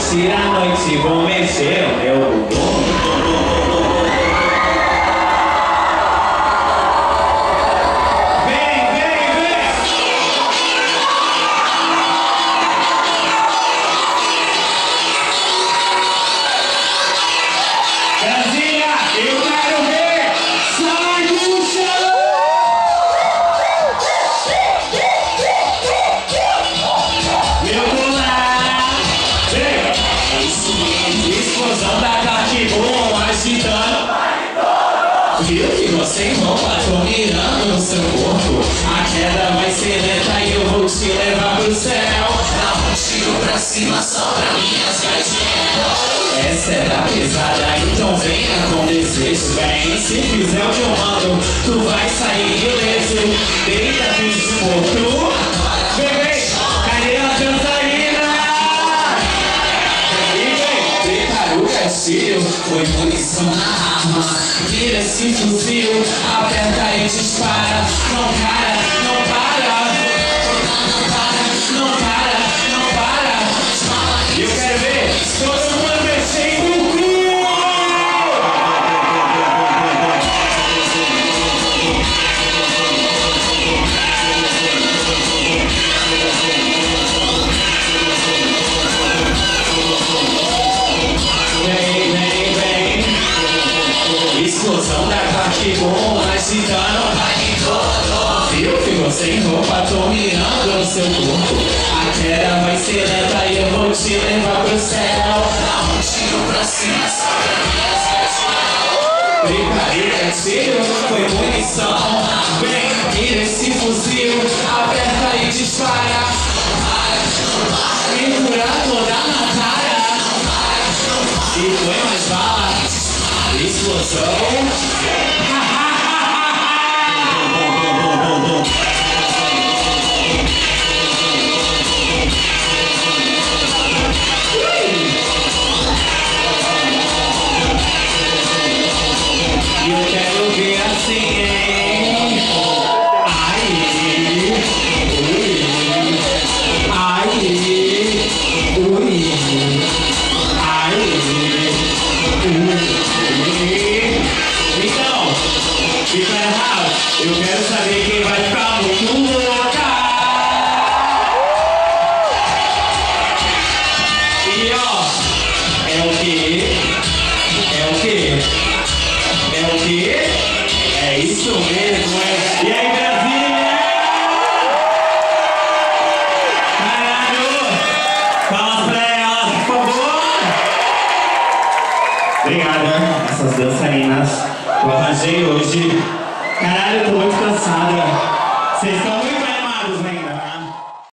curtir a noite, vou mexer o meu bumbum. Explosão da Carquibum agitando. Viu que você enrola, tô mirando no seu corpo. A queda vai ser lenta e eu vou te levar pro céu. Dá um tiro pra cima só pra minhas gatinhas. Essa é da pesada, então venha com desejo. Bem, se fizer o que eu mando, tu vai sair ileso. Deita, bicho morto. Bebê, cadê a dançarina? Gatilho, foi munição na arma. Vira esse fuzil, aperta e dispara. Não para, não para. Não para, não para. Eu quero ver todo mundo mexendo o cu. Explosão da Carquibum agitando o parque todo. Viu que você em roupa, tô mirando no seu corpo. A queda vai ser lenta e eu vou te levar pro céu. Dá um tiro pra cima, só pra minhas gatinhas. Brincadeira, tiro, foi munição. Vem, mira esse fuzil, aperta e dispara. Segura toda na cara. E põe mais bala. Explosão. E eu quero ver assim, hein? Ai, ui, ai, ui, ai, ui. Então, fica errado. Eu quero saber quem vai ficar muito louca. E ó, é o que? É o que? É o que? É isso mesmo, é. E aí, Brasília? Caralho! Palmas pra elas, por favor! Obrigada, essas dançarinas que eu arranjei hoje. Caralho, eu tô muito cansada. Vocês estão muito